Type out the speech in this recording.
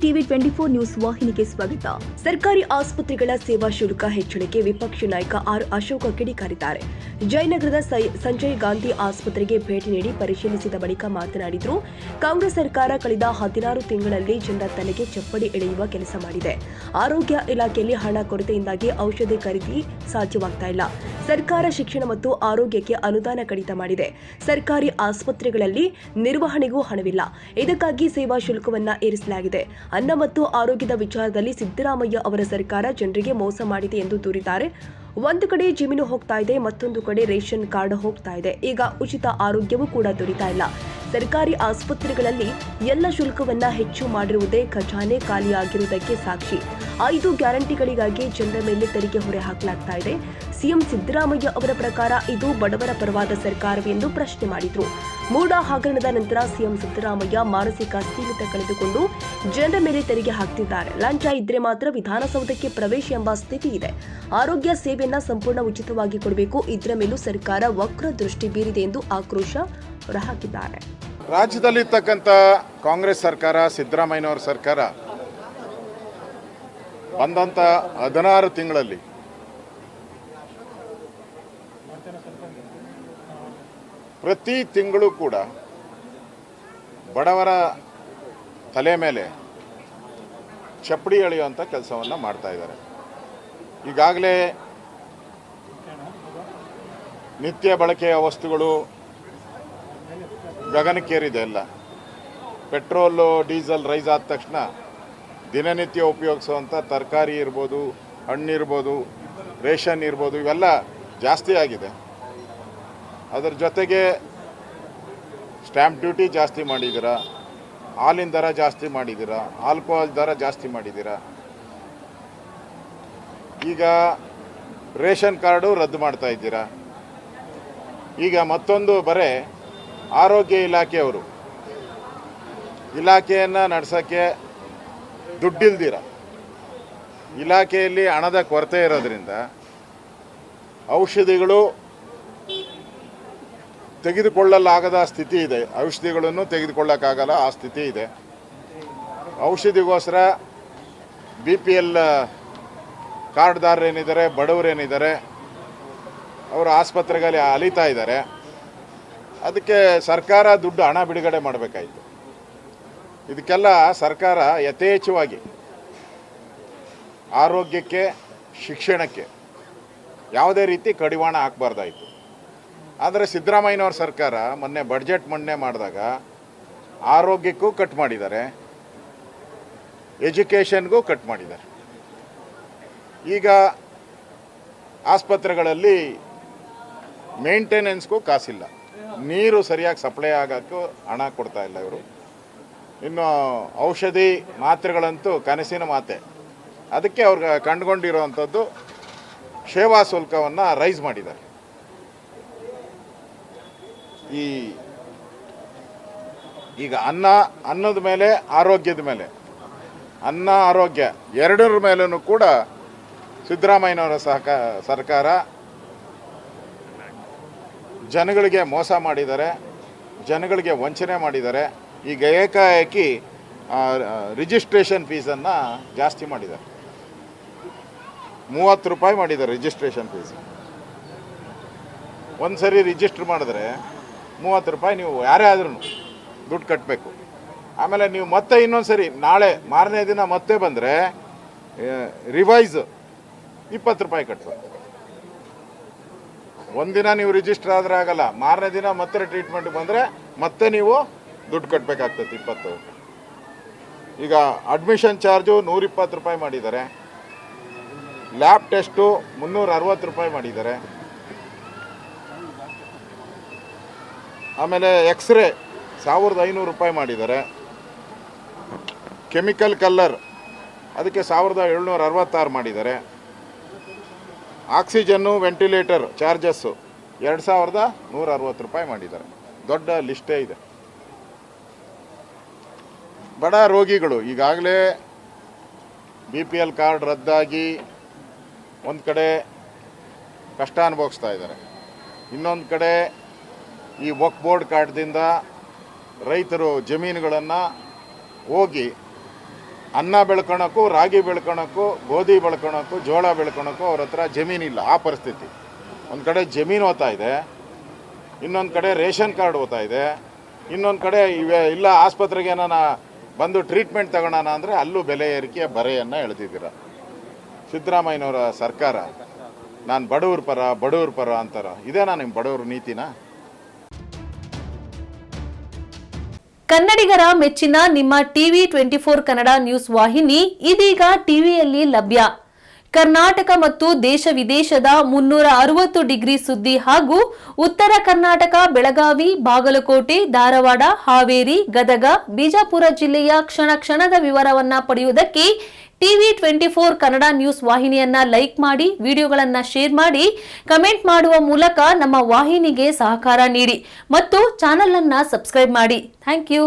TV 24 news ವಾಹಿನಿಗೆ ಸ್ವಾಗತ. ಸರ್ಕಾರಿ ಆಸ್ಪತ್ರೆಗಳ ಸೇವಾ ಶುಲ್ಕ ಹೆಚ್ಚಳಕ್ಕೆ ವಿಪಕ್ಷ ನಾಯಕ ಆರ್ ಅಶೋಕ್ ಕಿಡಿಕಾರಿದ್ದಾರೆ. ಜಯನಗರದ ಸಂಜಯ್ ಗಾಂಧಿ ಆಸ್ಪತ್ರೆಗೆ ಭೇಟಿ ನೀಡಿ ಪರಿಶೀಲಿಸಿದ ಬಳಿಕ ಮಾತನಾಡಿದರು. ಕಾಂಗ್ರೆಸ್ ಸರ್ಕಾರ ಕಳೆದ 16 ತಿಂಗಳಲ್ಲಿ ಜನರ ತಲೆಗೆ ಚಪ್ಪಡಿ ಎಳೆಯುವ ಕೆಲಸ ಮಾಡಿದೆ. ಆರೋಗ್ಯ ಇಲಾಖೆಯಲ್ಲಿ ಹಣ ಕೊರತೆಯಿಂದಾಗಿ ಔಷಧಿ ಖರೀದಿ ಸಾಧ್ಯವಾಗ್ತಾ ಇಲ್ಲ. ಸರ್ಕಾರ ಶಿಕ್ಷಣ ಮತ್ತು ಆರೋಗ್ಯಕ್ಕೆ ಅನುದಾನ ಕಡಿತ ಮಾಡಿದೆ. ಸರ್ಕಾರಿ ಆಸ್ಪತ್ರೆಗಳಲ್ಲಿ ನಿರ್ವಹಣೆಗೂ ಹಣವಿಲ್ಲ. ಇದಕ್ಕಾಗಿ ಸೇವಾ ಶುಲ್ಕವನ್ನ ಏರಿಸಲಾಗಿದೆ. ಅನ್ನ ಮತ್ತು ಆರೋಗ್ಯದ ವಿಚಾರದಲ್ಲಿ ಸಿದ್ದರಾಮಯ್ಯ ಅವರ ಸರ್ಕಾರ ಜನರಿಗೆ ಮೋಸ ಮಾಡಿದೆ ಎಂದು ದೂರಿದ್ದಾರೆ. ಒಂದು ಕಡೆ ಜಮೀನು ಹೋಗ್ತಾ ಇದೆ, ಮತ್ತೊಂದು ಕಡೆ ರೇಷನ್ ಕಾರ್ಡ್ ಹೋಗ್ತಾ ಇದೆ. ಈಗ ಉಚಿತ ಆರೋಗ್ಯವೂ ಕೂಡ ದೊರೀತಾ ಇಲ್ಲ. ಸರ್ಕಾರಿ ಆಸ್ಪತ್ರೆಗಳಲ್ಲಿ ಎಲ್ಲ ಶುಲ್ಕವನ್ನ ಹೆಚ್ಚು ಮಾಡಿರುವುದೇ ಖಜಾನೆ ಖಾಲಿಯಾಗಿರುವುದಕ್ಕೆ ಸಾಕ್ಷಿ. 5 ಗ್ಯಾರಂಟಿಗಳಿಗಾಗಿ ಜನರ ಮೇಲೆ ತೆರಿಗೆ ಹೊರೆ ಹಾಕಲಾಗ್ತಾ ಇದೆ. ಸಿಎಂ ಸಿದ್ದರಾಮಯ್ಯ ಅವರ ಪ್ರಕಾರ ಇದು ಬಡವರ ಪರವಾದ ಸರ್ಕಾರವೆಂದು ಪ್ರಶ್ನೆ ಮಾಡಿದ್ರು. ಮೂಡ ಹಗರಣದ ನಂತರ ಸಿಎಂ ಸಿದ್ದರಾಮಯ್ಯ ಮಾನಸಿಕ ಸ್ಥಿಮಿತ ಕಳೆದುಕೊಂಡು ಜನರ ಮೇಲೆ ತೆರಿಗೆ ಹಾಕ್ತಿದ್ದಾರೆ. ಲಂಚ ಇದ್ರೆ ಮಾತ್ರ ವಿಧಾನಸೌಧಕ್ಕೆ ಪ್ರವೇಶ ಎಂಬ ಸ್ಥಿತಿ ಇದೆ. ಆರೋಗ್ಯ ಸೇವೆಯನ್ನ ಸಂಪೂರ್ಣ ಉಚಿತವಾಗಿ ಕೊಡಬೇಕು. ಇದರ ಮೇಲೂ ಸರ್ಕಾರ ವಕ್ರ ದೃಷ್ಟಿ ಬೀರಿದೆ ಎಂದು ಆಕ್ರೋಶ ಹೊರಹಾಕಿದ್ದಾರೆ. ರಾಜ್ಯದಲ್ಲಿರ್ತಕ್ಕಂಥ ಕಾಂಗ್ರೆಸ್ ಸರ್ಕಾರ, ಸಿದ್ದರಾಮಯ್ಯನವರ ಸರ್ಕಾರ ಬಂದಂಥ 16 ತಿಂಗಳಲ್ಲಿ ಪ್ರತಿ ತಿಂಗಳು ಕೂಡ ಬಡವರ ತಲೆ ಮೇಲೆ ಚಪ್ಪಡಿ ಎಳೆಯುವಂಥ ಕೆಲಸವನ್ನು ಮಾಡ್ತಾ ಇದ್ದಾರೆ. ಈಗಾಗಲೇ ನಿತ್ಯ ಬಳಕೆಯ ವಸ್ತುಗಳು ಗಗನಕ್ಕೇರಿದೆ. ಎಲ್ಲ ಪೆಟ್ರೋಲು ಡೀಸೆಲ್ ರೈಸ್ ಆದ ತಕ್ಷಣ ದಿನನಿತ್ಯ ಉಪಯೋಗಿಸುವಂಥ ತರಕಾರಿ ಇರ್ಬೋದು, ಹಣ್ಣಿರ್ಬೋದು, ರೇಷನ್ ಇರ್ಬೋದು, ಇವೆಲ್ಲ ಜಾಸ್ತಿ ಆಗಿದೆ. ಅದರ ಜೊತೆಗೆ ಸ್ಟ್ಯಾಂಪ್ ಡ್ಯೂಟಿ ಜಾಸ್ತಿ ಮಾಡಿದ್ದೀರಾ, ಹಾಲಿನ ದರ ಜಾಸ್ತಿ ಮಾಡಿದ್ದೀರಾ, ಆಲ್ಕೋಹಾಲ್ ದರ ಜಾಸ್ತಿ ಮಾಡಿದ್ದೀರಾ. ಈಗ ರೇಷನ್ ಕಾರ್ಡು ರದ್ದು ಮಾಡ್ತಾ ಇದ್ದೀರಾ. ಈಗ ಮತ್ತೊಂದು ಬರೆ ಆರೋಗ್ಯ ಇಲಾಖೆಯವರು ಇಲಾಖೆಯನ್ನು ನಡೆಸೋಕ್ಕೆ ದುಡ್ಡಿಲ್ದಿರ, ಇಲಾಖೆಯಲ್ಲಿ ಹಣದ ಕೊರತೆ ಇರೋದ್ರಿಂದ ಔಷಧಿಗಳು ತೆಗೆದುಕೊಳ್ಳಲಾಗದ ಸ್ಥಿತಿ ಇದೆ. ಔಷಧಿಗಳನ್ನು ತೆಗೆದುಕೊಳ್ಳೋಕ್ಕಾಗಲ್ಲ, ಆ ಸ್ಥಿತಿ ಇದೆ. ಔಷಧಿಗೋಸ್ಕರ BPL ಕಾರ್ಡ್ದಾರರೇನಿದ್ದಾರೆ, ಬಡವರೇನಿದ್ದಾರೆ, ಅವರು ಆಸ್ಪತ್ರೆಗಳಲ್ಲಿ ಅಲಿತಾ ಇದ್ದಾರೆ. ಅದಕ್ಕೆ ಸರ್ಕಾರ ದುಡ್ಡು ಹಣ ಬಿಡುಗಡೆ ಮಾಡಬೇಕಾಯಿತು. ಇದಕ್ಕೆಲ್ಲ ಸರ್ಕಾರ ಯಥೇಚ್ಛವಾಗಿ ಆರೋಗ್ಯಕ್ಕೆ, ಶಿಕ್ಷಣಕ್ಕೆ ಯಾವುದೇ ರೀತಿ ಕಡಿವಾಣ ಹಾಕಬಾರ್ದಾಯಿತು. ಆದರೆ ಸಿದ್ದರಾಮಯ್ಯನವ್ರ ಸರ್ಕಾರ ಮೊನ್ನೆ ಬಡ್ಜೆಟ್ ಮಂಡನೆ ಮಾಡಿದಾಗ ಆರೋಗ್ಯಕ್ಕೂ ಕಟ್ ಮಾಡಿದ್ದಾರೆ, ಎಜುಕೇಷನ್ಗೂ ಕಟ್ ಮಾಡಿದ್ದಾರೆ. ಈಗ ಆಸ್ಪತ್ರೆಗಳಲ್ಲಿ ಮೇಂಟೆನೆನ್ಸ್ಗೂ ಕಾಸಿಲ್ಲ, ನೀರು ಸರಿಯಾಗಿ ಸಪ್ಲೈ ಆಗೋಕ್ಕೂ ಹಣ ಕೊಡ್ತಾ ಇಲ್ಲ ಇವರು. ಇನ್ನು ಔಷಧಿ ಮಾತ್ರೆಗಳಂತೂ ಕನಸಿನ ಮಾತೆ. ಅದಕ್ಕೆ ಅವ್ರಿಗೆ ಕಂಡುಕೊಂಡಿರೋವಂಥದ್ದು ಸೇವಾ ಶುಲ್ಕವನ್ನು ರೈಸ್ ಮಾಡಿದ್ದಾರೆ. ಈಗ ಅನ್ನದ ಮೇಲೆ, ಆರೋಗ್ಯದ ಮೇಲೆ, ಅನ್ನ ಆರೋಗ್ಯ ಎರಡರ ಮೇಲೂ ಕೂಡ ಸಿದ್ದರಾಮಯ್ಯನವರ ಸರ್ಕಾರ ಜನಗಳಿಗೆ ಮೋಸ ಮಾಡಿದ್ದಾರೆ, ಜನಗಳಿಗೆ ವಂಚನೆ ಮಾಡಿದ್ದಾರೆ. ಈಗ ಏಕಾಏಕಿ ರಿಜಿಸ್ಟ್ರೇಷನ್ ಫೀಸನ್ನು ಜಾಸ್ತಿ ಮಾಡಿದ್ದಾರೆ. 30 ರೂಪಾಯಿ ಮಾಡಿದ್ದಾರೆ ರಿಜಿಸ್ಟ್ರೇಷನ್ ಫೀಸ್. ಒಂದು ಸರಿ ರಿಜಿಸ್ಟ್ರ್ ಮಾಡಿದ್ರೆ 30 ರೂಪಾಯಿ ನೀವು ಯಾರೇ ಆದ್ರೂ ದುಡ್ಡು ಕಟ್ಟಬೇಕು. ಆಮೇಲೆ ನೀವು ಮತ್ತೆ ಇನ್ನೊಂದು ಸರಿ ನಾಳೆ ಮಾರನೇ ದಿನ ಮತ್ತೆ ಬಂದರೆ ರಿವೈಸ್ 20 ರೂಪಾಯಿ ಕಟ್ಟಬೇಕು. ಒಂದಿನ ನೀವು ರಿಜಿಸ್ಟರ್ ಆದರೆ ಆಗಲ್ಲ, ಮಾರನೇ ದಿನ ಮತ್ತೆ ಟ್ರೀಟ್ಮೆಂಟ್ಗೆ ಬಂದರೆ ಮತ್ತೆ ನೀವು ದುಡ್ಡು ಕಟ್ಟಬೇಕಾಗ್ತದೆ 20. ಈಗ ಅಡ್ಮಿಷನ್ ಚಾರ್ಜು 120 ರೂಪಾಯಿ ಮಾಡಿದ್ದಾರೆ. ಲ್ಯಾಬ್ ಟೆಸ್ಟು 360 ರೂಪಾಯಿ ಮಾಡಿದ್ದಾರೆ. ಆಮೇಲೆ ಎಕ್ಸ್ರೇ 1500 ರೂಪಾಯಿ ಮಾಡಿದ್ದಾರೆ. ಕೆಮಿಕಲ್ ಕಲ್ಲರ್ ಅದಕ್ಕೆ 1766 ಮಾಡಿದ್ದಾರೆ. ಆಕ್ಸಿಜನ್ನು, ವೆಂಟಿಲೇಟರ್ ಚಾರ್ಜಸ್ಸು 2160 ರೂಪಾಯಿ ಮಾಡಿದ್ದಾರೆ. ದೊಡ್ಡ ಲಿಸ್ಟೇ ಇದೆ. ಬಡ ರೋಗಿಗಳು ಈಗಾಗಲೇ BPL ಕಾರ್ಡ್ ರದ್ದಾಗಿ ಒಂದು ಕಡೆ ಕಷ್ಟ ಅನುಭವಿಸ್ತಾ ಇದ್ದಾರೆ. ಇನ್ನೊಂದು ಕಡೆ ಈ ವಕ್ಫ್ ಬೋರ್ಡ್ ಕಾರ್ಡ್ದಿಂದ ರೈತರು ಜಮೀನುಗಳನ್ನು ಹೋಗಿ ಅನ್ನ ಬೆಳ್ಕೊಳಕ್ಕೂ, ರಾಗಿ ಬೆಳ್ಕೊಳಕ್ಕೂ, ಗೋಧಿ ಬೆಳ್ಕೊಳಕ್ಕೂ, ಜೋಳ ಬೆಳ್ಕೊಳಕ್ಕೂ ಅವ್ರ ಹತ್ರ ಜಮೀನಿಲ್ಲ. ಆ ಪರಿಸ್ಥಿತಿ. ಒಂದು ಕಡೆ ಜಮೀನು ಹೋಗ್ತಾ ಇದೆ, ಇನ್ನೊಂದು ಕಡೆ ರೇಷನ್ ಕಾರ್ಡ್ ಹೋಗ್ತಾ ಇದೆ, ಇನ್ನೊಂದು ಕಡೆ ಇಲ್ಲ ಆಸ್ಪತ್ರೆಗೆ ಏನಾನ ಬಂದು ಟ್ರೀಟ್ಮೆಂಟ್ ತಗೊಳ್ಳೋಣ ಅಂದರೆ ಅಲ್ಲೂ ಬೆಲೆ ಏರಿಕೆಯ ಬರೆಯನ್ನು ಎಳೆದಿದ್ದೀರ. ಸಿದ್ದರಾಮಯ್ಯನವರ ಸರ್ಕಾರ ನಾನು ಬಡವ್ರ ಪರ ಅಂತಾರ. ಇದೇನಾ ನಿಮ್ಮ ಬಡವ್ರ ನೀತಿನ? ಕನ್ನಡಿಗರ ಮೆಚ್ಚಿನ ನಿಮ್ಮ ಟಿವಿ 24 ಕನ್ನಡ ನ್ಯೂಸ್ ವಾಹಿನಿ ಇದೀಗ ಟಿವಿಯಲ್ಲಿ ಲಭ್ಯ. ಕರ್ನಾಟಕ ಮತ್ತು ದೇಶ ವಿದೇಶದ 360 ಡಿಗ್ರಿ ಸುದ್ದಿ ಹಾಗೂ ಉತ್ತರ ಕರ್ನಾಟಕ, ಬೆಳಗಾವಿ, ಬಾಗಲಕೋಟೆ, ಧಾರವಾಡ, ಹಾವೇರಿ, ಗದಗ, ಬಿಜಾಪುರ ಜಿಲ್ಲೆಯ ಕ್ಷಣ ಕ್ಷಣದ ವಿವರವನ್ನ ಪಡೆಯುವುದಕ್ಕೆ ಟಿವಿ 24 ಕನ್ನಡ ನ್ಯೂಸ್ ವಾಹಿನಿಯನ್ನ ಲೈಕ್ ಮಾಡಿ, ವಿಡಿಯೋಗಳನ್ನ ಶೇರ್ ಮಾಡಿ, ಕಮೆಂಟ್ ಮಾಡುವ ಮೂಲಕ ನಮ್ಮ ವಾಹಿನಿಗೆ ಸಹಕಾರ ನೀಡಿ ಮತ್ತು ಚಾನೆಲ್ ಅನ್ನ ಸಬ್ಸ್ಕ್ರೈಬ್ ಮಾಡಿ. Thank you.